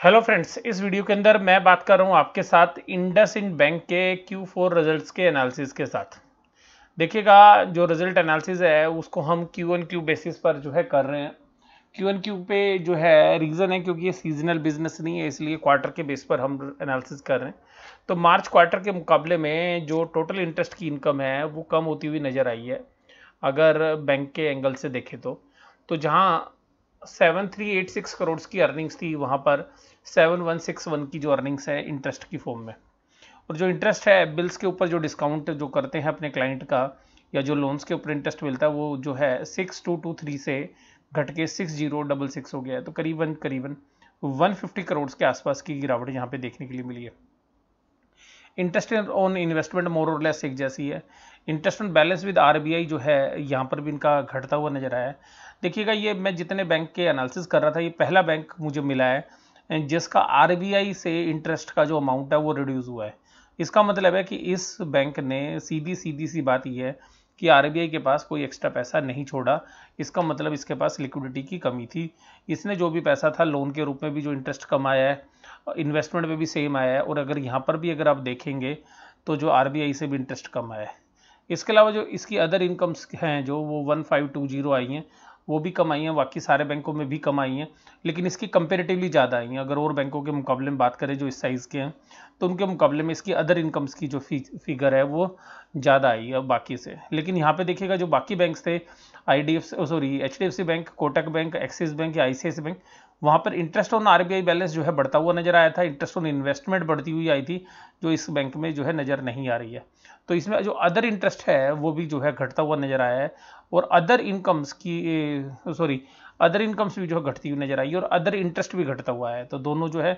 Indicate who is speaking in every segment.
Speaker 1: Hello friends, इस video के अंदर मैं बात कर रहा हूं आपके साथ इंडसइंड बैंक के Q4 रिजल्ट्स के एनालिसिस के साथ। देखिएगा, जो रिजल्ट एनालिसिस है उसको हम Q1Q बेसिस पर जो है कर रहे हैं। Q1Q पे जो है रीज़न है क्योंकि ये सीजनल बिजनेस नहीं है, इसलिए क्वार्टर के बेस पर हम एनालिसिस कर रहे हैं। तो मार्च क्वार्टर के मुकाबले में जो टोटल इंटरेस्ट की इनकम है वो कम होती हुई नज़र आई है अगर बैंक के एंगल से देखें तो जहां 7386 करोड़ की अर्निंग्स थी वहां पर 7161 की जो अर्निंग्स है इंटरेस्ट की फॉर्म में। और जो इंटरेस्ट है बिल्स के ऊपर जो डिस्काउंट जो करते हैं अपने क्लाइंट का या जो लोन्स के ऊपर इंटरेस्ट मिलता है वो जो है 6223 से घट के 6066 हो गया है। तो करीबन करीबन 150 करोड़ के आसपास की गिरावट यहाँ पे देखने के लिए मिली है। इंटरेस्ट ऑन इन्वेस्टमेंट मोर और लेस एक जैसी है। Interest on balance with RBI जो है यहाँ पर भी इनका घटता हुआ नजर आया है। देखिएगा, ये मैं जितने बैंक के एनालिसिस कर रहा था ये पहला बैंक मुझे मिला है जिसका आरबीआई से इंटरेस्ट का जो अमाउंट है वो रिड्यूस हुआ है। इसका मतलब है कि इस बैंक ने सीधी सीधी सी बात यह है कि आरबीआई के पास कोई एक्स्ट्रा पैसा नहीं छोड़ा। इसका मतलब इसके पास लिक्विडिटी की कमी थी। इसने जो भी पैसा था लोन के रूप में भी जो इंटरेस्ट कमाया है, इन्वेस्टमेंट में भी सेम आया है। और अगर यहाँ पर भी अगर आप देखेंगे तो जो आरबीआई से भी इंटरेस्ट कम आया है। इसके अलावा जो इसकी अदर इनकम्स हैं जो वो 1520 आई हैं, वो भी कम आई हैं। बाकी सारे बैंकों में भी कम आई हैं, लेकिन इसकी कंपेरेटिवली ज़्यादा आई हैं। अगर और बैंकों के मुकाबले में बात करें जो इस साइज़ के हैं तो उनके मुकाबले में इसकी अदर इनकम्स की जो फिगर है वो ज़्यादा आई है बाकी से। लेकिन यहाँ पे देखिएगा, जो बाकी बैंक्स थे HDFC bank, Kotak bank, axis bank या आईसीआईसी बैंक, वहाँ पर इंटरेस्ट ऑन आरबीआई बैलेंस जो है बढ़ता हुआ नजर आया था। इंटरेस्ट ऑन इन्वेस्टमेंट बढ़ती हुई आई थी, जो इस बैंक में जो है नज़र नहीं आ रही है। तो इसमें जो अदर इंटरेस्ट है वो भी जो है घटता हुआ नजर आया है। और अदर इनकम्स भी जो है घटती हुई नजर आई और अदर इंटरेस्ट भी घटता हुआ है। तो दोनों जो है,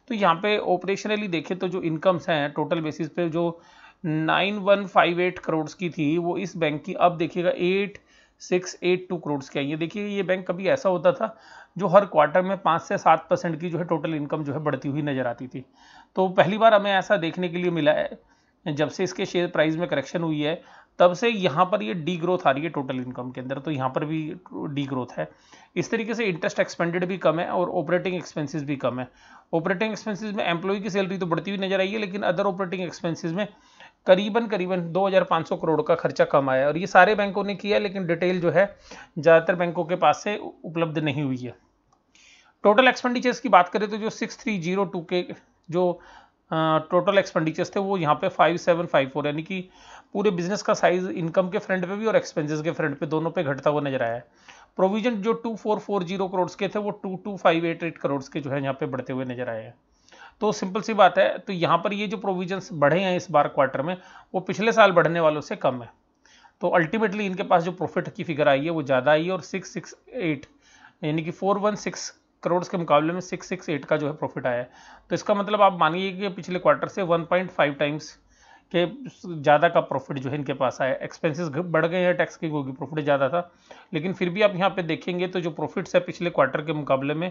Speaker 1: तो यहाँ पे ऑपरेशनली देखें तो जो इनकम्स हैं टोटल बेसिस पे जो 9158 करोड़ की थी वो इस बैंक की अब देखिएगा 8682 करोड़ की आई है। देखिए, ये बैंक कभी ऐसा होता था जो हर क्वार्टर में 5 से 7% की जो है टोटल इनकम जो है बढ़ती हुई नजर आती थी। तो पहली बार हमें ऐसा देखने के लिए मिला है जब से इसके शेयर प्राइस में करेक्शन हुई है, तब से यहाँ पर ये डी ग्रोथ आ रही है टोटल इनकम के अंदर। तो यहाँ पर भी डी ग्रोथ है। इस तरीके से इंटरेस्ट एक्सपेंडेड भी कम है और ऑपरेटिंग एक्सपेंसेस भी कम है। ऑपरेटिंग एक्सपेंसेस में एम्प्लॉय की सैलरी तो बढ़ती हुई नजर आई है, लेकिन अदर ऑपरेटिंग एक्सपेंसेस में करीबन करीबन 2500 करोड़ का खर्चा कम आया है। और ये सारे बैंकों ने किया, लेकिन डिटेल जो है ज़्यादातर बैंकों के पास से उपलब्ध नहीं हुई है। टोटल एक्सपेंडिचर्स की बात करें तो जो 6302 के जो टोटल एक्सपेंडिचर्स थे वो यहाँ पे 5754, यानी कि पूरे बिजनेस का साइज इनकम के फ्रंट पे भी और एक्सपेंसेस के फ्रंट पे दोनों पे घटता हुआ नजर आया है। प्रोविजन जो 2440 करोड़ के थे वो 22588 करोड़ के जो है यहाँ पे बढ़ते हुए नजर आए हैं। तो सिंपल सी बात है, तो यहाँ पर ये जो प्रोविजंस बढ़े हैं इस बार क्वार्टर में वो पिछले साल बढ़ने वालों से कम है। तो अल्टीमेटली इनके पास जो प्रॉफिट की फिगर आई है वो ज़्यादा आई है और 668 यानी कि 416 करोड़ के मुकाबले में 668 का जो है प्रॉफिट आया है। तो इसका मतलब आप मानिए कि पिछले क्वार्टर से 1.5 टाइम्स के ज़्यादा का प्रॉफिट जो है इनके पास आया। एक्सपेंसेस बढ़ गए हैं टैक्स की, क्योंकि प्रॉफिट ज़्यादा था, लेकिन फिर भी आप यहाँ पे देखेंगे तो जो प्रॉफिट्स है पिछले क्वार्टर के मुकाबले में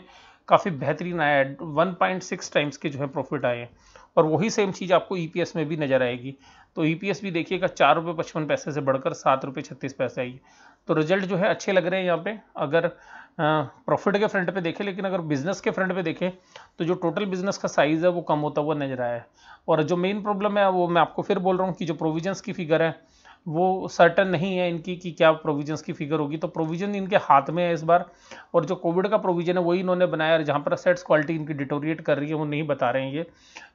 Speaker 1: काफ़ी बेहतरीन आया है। 1.6 टाइम्स के जो है प्रॉफिट आए हैं। और वही सेम चीज़ आपको ईपीएस में भी नजर आएगी। तो ईपीएस भी देखिएगा 4 रुपये 55 पैसे से बढ़कर 7 रुपये 36 पैसे आई। तो रिजल्ट जो है अच्छे लग रहे हैं यहाँ पे अगर प्रॉफिट के फ्रंट पे देखें। लेकिन अगर बिजनेस के फ्रंट पे देखें तो जो टोटल बिजनेस का साइज है वो कम होता हुआ नजर आया है। और जो मेन प्रॉब्लम है वो मैं आपको फिर बोल रहा हूँ कि जो प्रोविजंस की फिगर है वो सर्टन नहीं है इनकी कि क्या प्रोविजंस की फिगर होगी। तो प्रोविजन इनके हाथ में है इस बार, और जो कोविड का प्रोविजन है वही इन्होंने बनाया, और जहाँ पर असेट्स क्वालिटी इनकी डिटोरिएट कर रही है वो नहीं बता रहे हैं ये।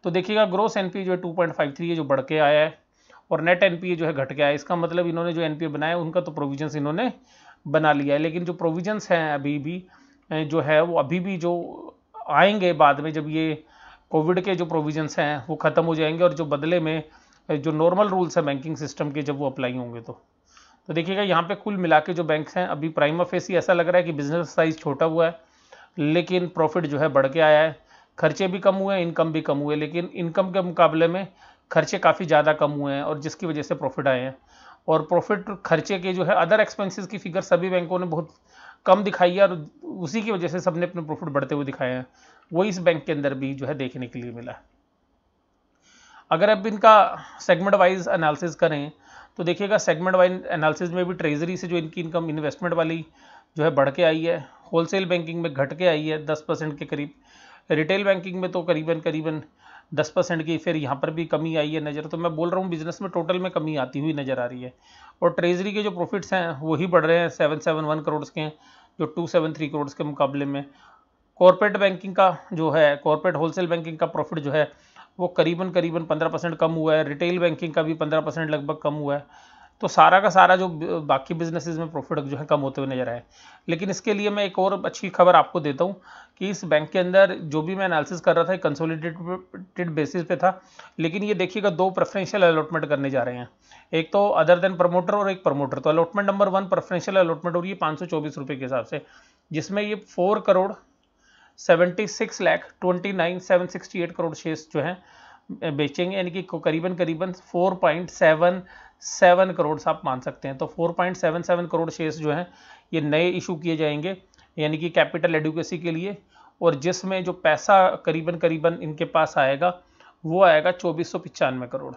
Speaker 1: तो देखिएगा, ग्रोस एनपीए जो है 2.53 है जो बढ़ के आया है, और नेट एनपीए जो है घट के आया है। इसका मतलब इन्होंने जो एनपीए बनाया उनका तो प्रोविजंस इन्होंने बना लिया है, लेकिन जो प्रोविजंस हैं अभी भी जो है वो अभी भी जो आएंगे बाद में, जब ये कोविड के जो प्रोविजंस हैं वो ख़त्म हो जाएंगे और जो बदले में जो नॉर्मल रूल्स हैं बैंकिंग सिस्टम के जब वो अप्लाई होंगे तो देखिएगा यहाँ पे कुल मिला के जो बैंक्स हैं अभी प्राइमा फेसी ऐसा लग रहा है कि बिजनेस साइज छोटा हुआ है, लेकिन प्रॉफिट जो है बढ़ के आया है। खर्चे भी कम हुए हैं, इनकम भी कम हुए, लेकिन इनकम के मुकाबले में खर्चे काफ़ी ज़्यादा कम हुए हैं और जिसकी वजह से प्रॉफिट आए हैं। और प्रॉफिट खर्चे के जो है अदर एक्सपेंसेस की फिगर सभी बैंकों ने बहुत कम दिखाई है, और उसी की वजह से सबने अपने प्रॉफिट बढ़ते हुए दिखाए हैं। वही इस बैंक के अंदर भी जो है देखने के लिए मिला है। अगर अब इनका सेगमेंट वाइज एनालिसिस करें तो देखिएगा, सेगमेंट वाइज एनालिसिस में भी ट्रेजरी से जो इनकी इनकम इन्वेस्टमेंट वाली जो है बढ़ के आई है। होलसेल बैंकिंग में घट के आई है 10% के करीब, रिटेल बैंकिंग में तो करीबन 10% की फिर यहाँ पर भी कमी आई है नज़र। तो मैं बोल रहा हूँ बिजनेस में टोटल में कमी आती हुई नज़र आ रही है। और ट्रेजरी के जो प्रॉफिट्स हैं वही बढ़ रहे हैं, 771 करोड़ के हैं जो 273 करोड़ के मुकाबले में। कॉर्पोरेट बैंकिंग का जो है, कॉर्पोरेट होलसेल बैंकिंग का प्रॉफिट जो है वो करीबन 15% कम हुआ है, रिटेल बैंकिंग का भी 15% लगभग कम हुआ है। तो सारा का सारा जो बाकी बिजनेसेस में प्रॉफिट जो है कम होते हुए नजर आए। लेकिन इसके लिए मैं एक और अच्छी खबर आपको देता हूँ कि इस बैंक के अंदर जो भी मैं एनालिसिस कर रहा था कंसोलिडेटेड बेसिस पे था, लेकिन ये देखिएगा दो प्रेफरेंशियल अलॉटमेंट करने जा रहे हैं, एक तो अदर देन प्रमोटर और एक प्रमोटर। तो अलॉटमेंट नंबर 1 प्रेफरेंशियल अलॉटमेंट हो रही है 524 रुपये के हिसाब से, जिसमें ये 4,76,29,768 करोड़ शेयर्स जो है बेचेंगे, यानी कि करीबन 4.77 करोड़ आप मान सकते हैं। तो 4.77 करोड़ शेयर्स जो हैं ये नए इशू किए जाएंगे, यानी कि कैपिटल एडुकेसी के लिए, और जिसमें जो पैसा करीबन इनके पास आएगा वो आएगा 2495 करोड़,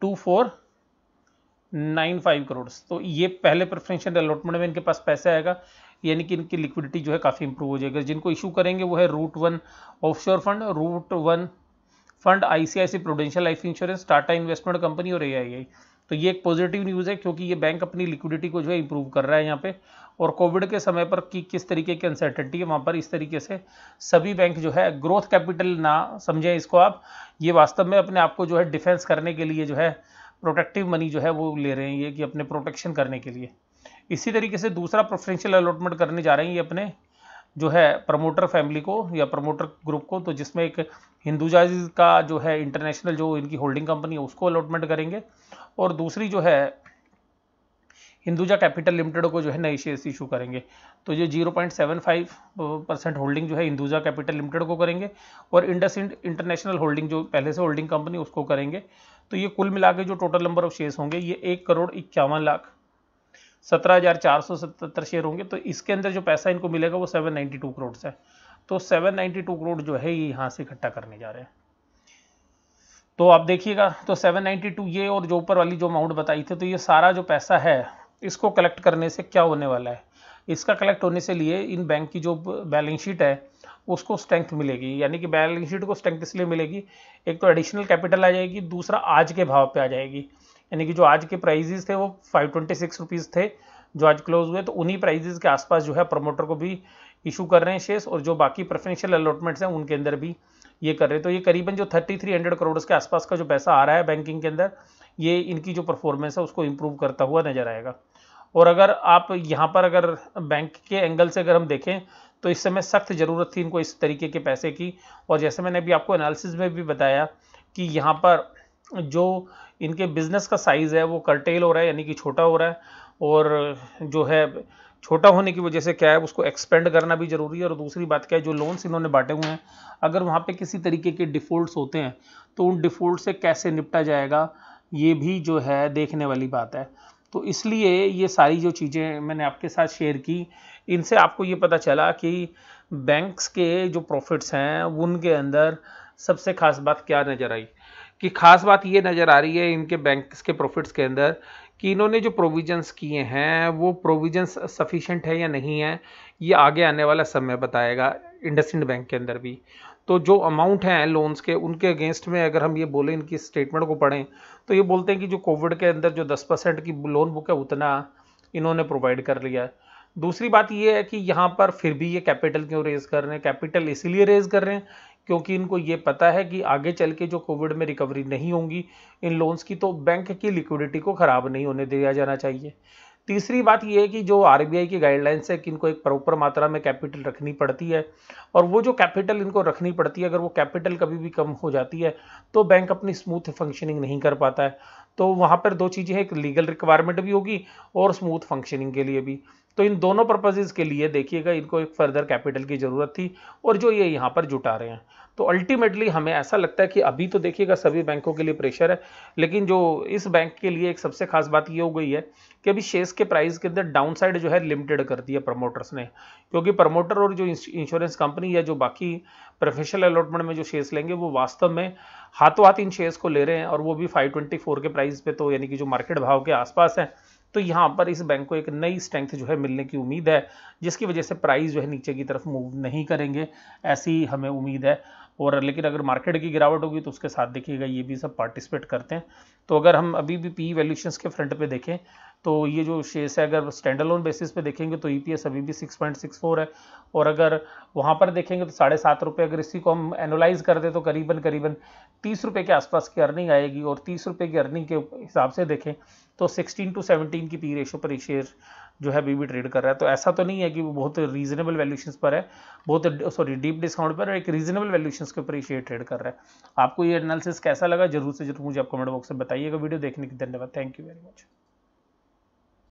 Speaker 1: 2495 करोड़। तो ये पहले प्रेफरेंशियल अलॉटमेंट में इनके पास पैसा आएगा, यानी कि इनकी लिक्विडिटी जो है काफ़ी इंप्रूव हो जाएगी। जिनको इशू करेंगे वो है route 1 offshore fund, route 1 fund, ICICI prudential life insurance, Tata investment company और एआईआई। तो ये एक पॉजिटिव न्यूज़ है क्योंकि ये बैंक अपनी लिक्विडिटी को जो है इंप्रूव कर रहा है यहाँ पे। और कोविड के समय पर किस तरीके की अनसर्टेनिटी है वहाँ पर, इस तरीके से सभी बैंक जो है ग्रोथ कैपिटल ना समझें इसको आप, ये वास्तव में अपने आप को जो है डिफेंस करने के लिए जो है प्रोटेक्टिव मनी जो है वो ले रहे हैं, ये कि अपने प्रोटेक्शन करने के लिए। इसी तरीके से दूसरा प्रेफरेंशियल अलॉटमेंट करने जा रहे हैं ये अपने जो है प्रमोटर फैमिली को या प्रमोटर ग्रुप को, तो जिसमें एक हिंदुजा का जो है इंटरनेशनल जो इनकी होल्डिंग कंपनी है उसको अलॉटमेंट करेंगे, और दूसरी जो है हिंदुजा कैपिटल लिमिटेड को जो है नई शेयर्स इशू करेंगे। तो ये 0.75% होल्डिंग जो है हिंदुजा कैपिटल लिमिटेड को करेंगे, और इंडसइंड इंटरनेशनल होल्डिंग जो पहले से होल्डिंग कंपनी उसको करेंगे। तो ये कुल मिला के जो टोटल नंबर ऑफ शेयर्स होंगे ये 1,51,17,477 शेयर होंगे। तो इसके अंदर जो पैसा इनको मिलेगा वो 792 करोड़ है। तो 792 करोड़ जो है ये यहाँ से इकट्ठा करने जा रहे हैं। तो आप देखिएगा, तो 792 ये और जो ऊपर वाली जो अमाउंट बताई थी, तो ये सारा जो पैसा है इसको कलेक्ट करने से क्या होने वाला है, इसका कलेक्ट होने से लिए इन बैंक की जो बैलेंस शीट है उसको स्ट्रेंथ मिलेगी। यानी कि बैलेंस शीट को स्ट्रेंथ इसलिए मिलेगी, एक तो एडिशनल कैपिटल आ जाएगी, दूसरा आज के भाव पे आ जाएगी। यानी कि जो आज के प्राइजेस थे वो 526 रुपीज़ थे जो आज क्लोज हुए, तो उन्हीं प्राइजेस के आसपास जो है प्रमोटर को भी इशू कर रहे हैं शेयर्स, और जो बाकी प्रेफरेंशियल अलॉटमेंट्स हैं उनके अंदर भी ये कर रहे हैं। तो ये करीबन जो 3300 करोड़ के आसपास का जो पैसा आ रहा है बैंकिंग के अंदर, ये इनकी जो परफॉर्मेंस है उसको इम्प्रूव करता हुआ नजर आएगा। और अगर आप यहाँ पर अगर बैंक के एंगल से अगर हम देखें तो इस समय सख्त ज़रूरत थी इनको इस तरीके के पैसे की, और जैसे मैंने अभी आपको एनालिसिस में भी बताया कि यहाँ पर जो इनके बिजनेस का साइज़ है वो कर्टेल हो रहा है, यानी कि छोटा हो रहा है, और जो है छोटा होने की वजह से क्या है उसको एक्सपेंड करना भी जरूरी है। और दूसरी बात क्या है, जो लोन्स इन्होंने बांटे हुए हैं अगर वहाँ पे किसी तरीके के डिफ़ॉल्ट्स होते हैं तो उन डिफ़ॉल्ट से कैसे निपटा जाएगा ये भी जो है देखने वाली बात है। तो इसलिए ये सारी जो चीज़ें मैंने आपके साथ शेयर की, इनसे आपको ये पता चला कि बैंक्स के जो प्रॉफिट्स हैं उनके अंदर सबसे खास बात क्या नज़र आई, कि खास बात ये नज़र आ रही है इनके बैंक्स के प्रॉफिट्स के अंदर कि इन्होंने जो प्रोविजंस किए हैं वो प्रोविजंस सफिशिएंट है या नहीं है, ये आगे आने वाला समय बताएगा इंडसइंड बैंक के अंदर भी। तो जो अमाउंट हैं लोन्स के उनके अगेंस्ट में अगर हम ये बोलें, इनकी स्टेटमेंट को पढ़ें तो ये बोलते हैं कि जो कोविड के अंदर जो 10% की लोन बुक है उतना इन्होंने प्रोवाइड कर लिया है। दूसरी बात ये है कि यहाँ पर फिर भी ये कैपिटल क्यों रेज कर रहे हैं, कैपिटल इसीलिए रेज कर रहे हैं क्योंकि इनको ये पता है कि आगे चल के जो कोविड में रिकवरी नहीं होंगी इन लोन्स की, तो बैंक की लिक्विडिटी को ख़राब नहीं होने दिया जाना चाहिए। तीसरी बात ये है कि जो आरबीआई की गाइडलाइंस है कि इनको एक प्रॉपर मात्रा में कैपिटल रखनी पड़ती है, और वो जो कैपिटल इनको रखनी पड़ती है अगर वो कैपिटल कभी भी कम हो जाती है तो बैंक अपनी स्मूथ फंक्शनिंग नहीं कर पाता है। तो वहाँ पर दो चीज़ें हैं, एक लीगल रिक्वायरमेंट भी होगी और स्मूथ फंक्शनिंग के लिए भी। तो इन दोनों पर्पजेज़ के लिए देखिएगा इनको एक फर्दर कैपिटल की ज़रूरत थी, और जो ये यहाँ पर जुटा रहे हैं। तो अल्टीमेटली हमें ऐसा लगता है कि अभी तो देखिएगा सभी बैंकों के लिए प्रेशर है, लेकिन जो इस बैंक के लिए एक सबसे खास बात ये हो गई है कि अभी शेयर्स के प्राइस के अंदर डाउनसाइड जो है लिमिटेड कर दिया प्रमोटर्स ने, क्योंकि प्रमोटर और जो इंश्योरेंस कंपनी या जो बाकी प्रोफेशनल अलॉटमेंट में जो शेयर्स लेंगे वो वास्तव में हाथों हाथ इन शेयर्स को ले रहे हैं, और वो भी 524 के प्राइस पे, तो यानी कि जो मार्केट भाव के आसपास है। तो यहाँ पर इस बैंक को एक नई स्ट्रेंथ जो है मिलने की उम्मीद है, जिसकी वजह से प्राइस जो है नीचे की तरफ मूव नहीं करेंगे, ऐसी हमें उम्मीद है। और लेकिन अगर मार्केट की गिरावट होगी तो उसके साथ देखिएगा ये भी सब पार्टिसिपेट करते हैं। तो अगर हम अभी भी पी वैल्यूएशंस के फ्रंट पे देखें तो ये जो शेयर्स है अगर स्टैंड अलोन बेसिस पे देखेंगे तो ईपीएस अभी भी 6.64 है, और अगर वहाँ पर देखेंगे तो 7.5 रुपये, अगर इसी को हम एनुलाइज कर दे तो करीबन 30 रुपये के आसपास की अर्निंग आएगी। और 30 रुपये की अर्निंग के हिसाब से देखें तो 16 to 17 की पी रेशो पर शेयर जो है अभी भी ट्रेड कर रहा है। तो ऐसा तो नहीं है कि वो बहुत रीजनेबल वैल्यूशंस पर है, बहुत डीप डिस्काउंट पर, एक रीजनेबल वैल्यूशंस के ऊपर ये शेयर ट्रेड कर रहा है। आपको ये एनालिसिस कैसा लगा जरूर से जरूर मुझे आप कमेंट बॉक्स में बताइएगा। वीडियो देखने के लिए धन्यवाद। Thank you very much.